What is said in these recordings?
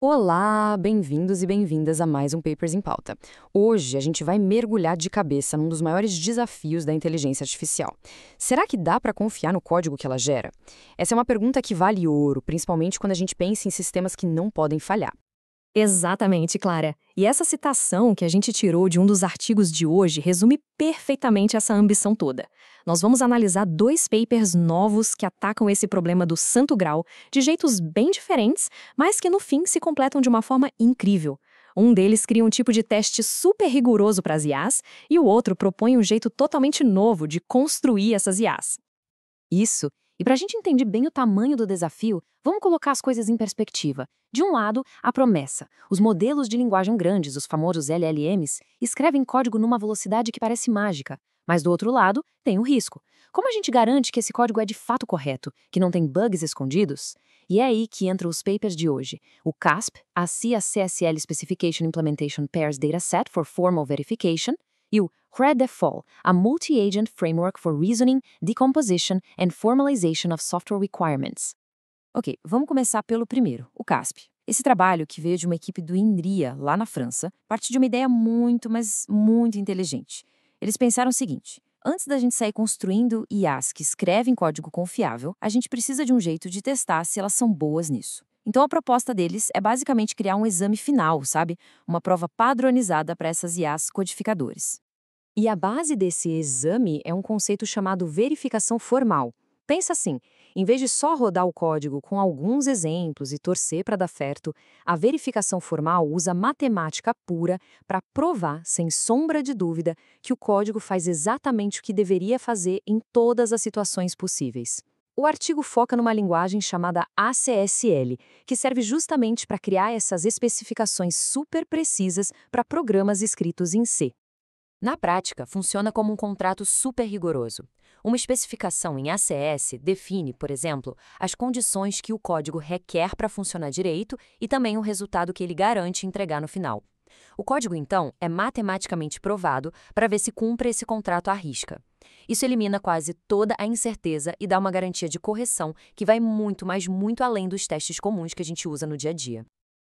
Olá, bem-vindos e bem-vindas a mais um Papers em Pauta. Hoje a gente vai mergulhar de cabeça num dos maiores desafios da inteligência artificial. Será que dá para confiar no código que ela gera? Essa é uma pergunta que vale ouro, principalmente quando a gente pensa em sistemas que não podem falhar. Exatamente, Clara. E essa citação que a gente tirou de um dos artigos de hoje resume perfeitamente essa ambição toda. Nós vamos analisar dois papers novos que atacam esse problema do santo grau de jeitos bem diferentes, mas que no fim se completam de uma forma incrível. Um deles cria um tipo de teste super rigoroso para as IAs e o outro propõe um jeito totalmente novo de construir essas IAs. Isso. E para a gente entender bem o tamanho do desafio, vamos colocar as coisas em perspectiva. De um lado, a promessa. Os modelos de linguagem grandes, os famosos LLMs, escrevem código numa velocidade que parece mágica. Mas do outro lado, tem o risco. Como a gente garante que esse código é de fato correto, que não tem bugs escondidos? E é aí que entram os papers de hoje. O CASP, a CIA CSL Specification Implementation Pairs Dataset for Formal Verification, e o REDEFOL, a Multi-Agent Framework for Reasoning, Decomposition and Formalization of Software Requirements. Ok, vamos começar pelo primeiro, o CASP. Esse trabalho, que veio de uma equipe do INRIA, lá na França, parte de uma ideia muito, mas muito inteligente. Eles pensaram o seguinte: antes da gente sair construindo IAs que escrevem código confiável, a gente precisa de um jeito de testar se elas são boas nisso. Então a proposta deles é basicamente criar um exame final, sabe? Uma prova padronizada para essas IAs codificadores. E a base desse exame é um conceito chamado verificação formal. Pensa assim, em vez de só rodar o código com alguns exemplos e torcer para dar certo, a verificação formal usa matemática pura para provar, sem sombra de dúvida, que o código faz exatamente o que deveria fazer em todas as situações possíveis. O artigo foca numa linguagem chamada ACSL, que serve justamente para criar essas especificações super precisas para programas escritos em C. Na prática, funciona como um contrato super rigoroso. Uma especificação em ACS define, por exemplo, as condições que o código requer para funcionar direito e também o resultado que ele garante entregar no final. O código, então, é matematicamente provado para ver se cumpre esse contrato à risca. Isso elimina quase toda a incerteza e dá uma garantia de correção que vai muito, mas muito além dos testes comuns que a gente usa no dia a dia.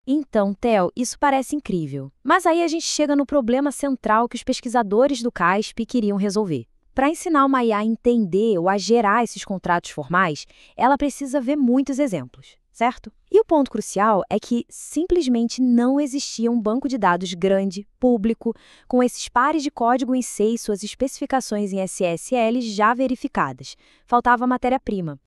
Então, Theo, isso parece incrível. Mas aí a gente chega no problema central que os pesquisadores do CASP queriam resolver. Para ensinar uma IA a entender ou a gerar esses contratos formais, ela precisa ver muitos exemplos, certo? E o ponto crucial é que simplesmente não existia um banco de dados grande, público, com esses pares de código em C e suas especificações em SSL já verificadas. Faltava matéria-prima.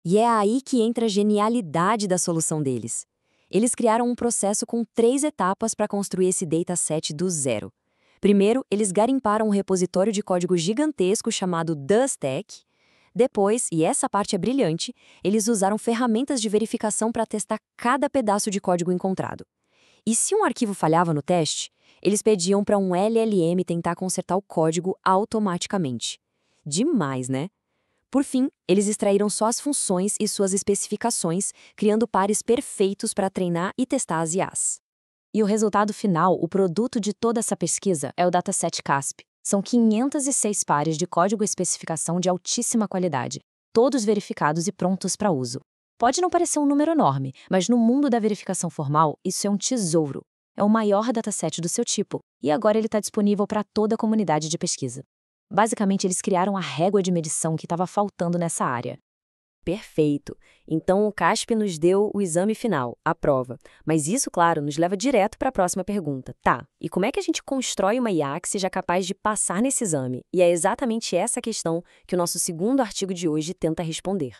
E é aí que entra a genialidade da solução deles. Eles criaram um processo com 3 etapas para construir esse dataset do zero. Primeiro, eles garimparam um repositório de código gigantesco chamado DustStack. Depois, e essa parte é brilhante, eles usaram ferramentas de verificação para testar cada pedaço de código encontrado. E se um arquivo falhava no teste, eles pediam para um LLM tentar consertar o código automaticamente. Demais, né? Por fim, eles extraíram só as funções e suas especificações, criando pares perfeitos para treinar e testar as IAs. E o resultado final, o produto de toda essa pesquisa, é o dataset CASP. São 506 pares de código especificação de altíssima qualidade, todos verificados e prontos para uso. Pode não parecer um número enorme, mas no mundo da verificação formal, isso é um tesouro. É o maior dataset do seu tipo, e agora ele está disponível para toda a comunidade de pesquisa. Basicamente, eles criaram a régua de medição que estava faltando nessa área. Perfeito! Então o CASP nos deu o exame final, a prova. Mas isso, claro, nos leva direto para a próxima pergunta. Tá, e como é que a gente constrói uma IA que seja capaz de passar nesse exame? E é exatamente essa questão que o nosso segundo artigo de hoje tenta responder.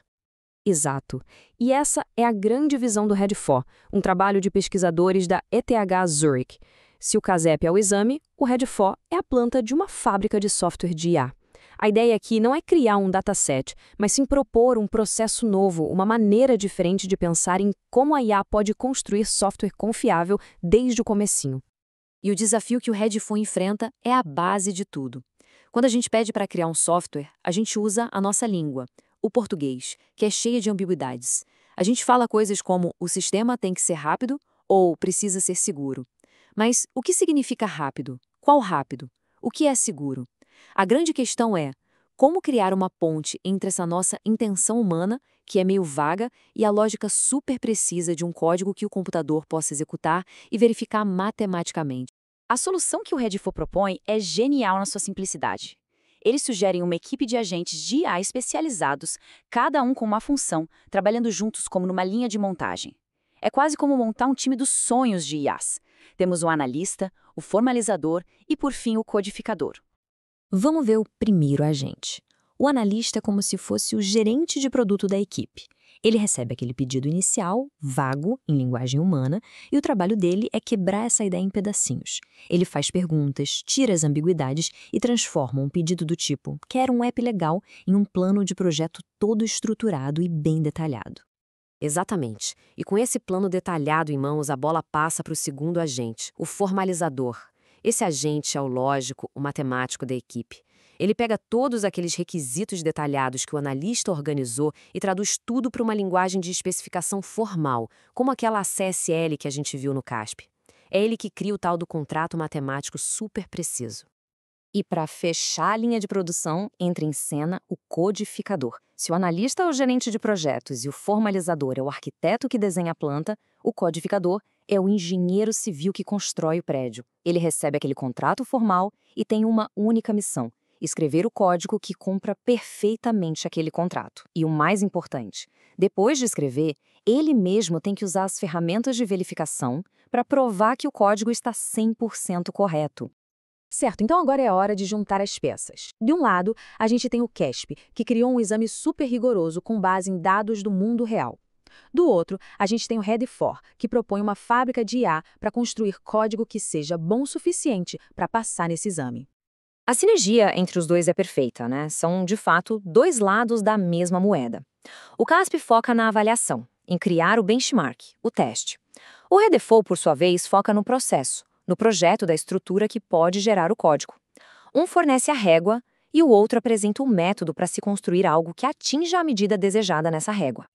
Exato. E essa é a grande visão do REDFOR, um trabalho de pesquisadores da ETH Zurich. Se o CASEP é o exame, o REDFOR é a planta de uma fábrica de software de IA. A ideia aqui não é criar um dataset, mas sim propor um processo novo, uma maneira diferente de pensar em como a IA pode construir software confiável desde o comecinho. E o desafio que o REDFOR enfrenta é a base de tudo. Quando a gente pede para criar um software, a gente usa a nossa língua, o português, que é cheia de ambiguidades. A gente fala coisas como o sistema tem que ser rápido ou precisa ser seguro. Mas o que significa rápido? Qual rápido? O que é seguro? A grande questão é como criar uma ponte entre essa nossa intenção humana que é meio vaga, e a lógica super precisa de um código que o computador possa executar e verificar matematicamente. A solução que o Redfoo propõe é genial na sua simplicidade. Eles sugerem uma equipe de agentes de IA especializados, cada um com uma função, trabalhando juntos como numa linha de montagem. É quase como montar um time dos sonhos de IAs. Temos o analista, o formalizador e, por fim, o codificador. Vamos ver o primeiro agente. O analista é como se fosse o gerente de produto da equipe. Ele recebe aquele pedido inicial, vago, em linguagem humana, e o trabalho dele é quebrar essa ideia em pedacinhos. Ele faz perguntas, tira as ambiguidades e transforma um pedido do tipo "quero um app legal" em um plano de projeto todo estruturado e bem detalhado. Exatamente. E com esse plano detalhado em mãos, a bola passa para o segundo agente, o formalizador. Esse agente é o lógico, o matemático da equipe. Ele pega todos aqueles requisitos detalhados que o analista organizou e traduz tudo para uma linguagem de especificação formal, como aquela CSL que a gente viu no CASP. É ele que cria o tal do contrato matemático super preciso. E para fechar a linha de produção, entra em cena o codificador. Se o analista é o gerente de projetos e o formalizador é o arquiteto que desenha a planta, o codificador é o engenheiro civil que constrói o prédio. Ele recebe aquele contrato formal e tem uma única missão: escrever o código que cumpra perfeitamente aquele contrato. E o mais importante, depois de escrever, ele mesmo tem que usar as ferramentas de verificação para provar que o código está 100% correto. Certo, então agora é a hora de juntar as peças. De um lado, a gente tem o CASP, que criou um exame super rigoroso com base em dados do mundo real. Do outro, a gente tem o Redfoo, que propõe uma fábrica de IA para construir código que seja bom o suficiente para passar nesse exame. A sinergia entre os dois é perfeita, né? São, de fato, dois lados da mesma moeda. O CASP foca na avaliação, em criar o benchmark, o teste. O Redfoo, por sua vez, foca no processo, no projeto da estrutura que pode gerar o código. Um fornece a régua e o outro apresenta um método para se construir algo que atinja a medida desejada nessa régua.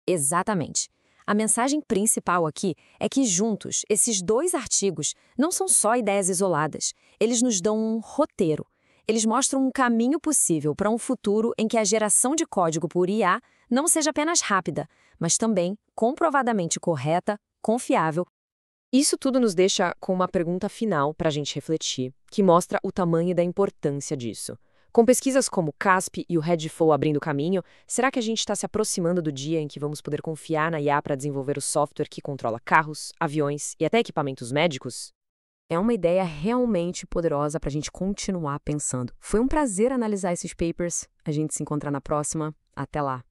Exatamente. A mensagem principal aqui é que juntos, esses dois artigos não são só ideias isoladas. Eles nos dão um roteiro. Eles mostram um caminho possível para um futuro em que a geração de código por IA não seja apenas rápida, mas também comprovadamente correta, confiável. Isso tudo nos deixa com uma pergunta final para a gente refletir, que mostra o tamanho da importância disso. Com pesquisas como o CASP e o Redfoo abrindo caminho, será que a gente está se aproximando do dia em que vamos poder confiar na IA para desenvolver o software que controla carros, aviões e até equipamentos médicos? É uma ideia realmente poderosa para a gente continuar pensando. Foi um prazer analisar esses papers. A gente se encontra na próxima. Até lá!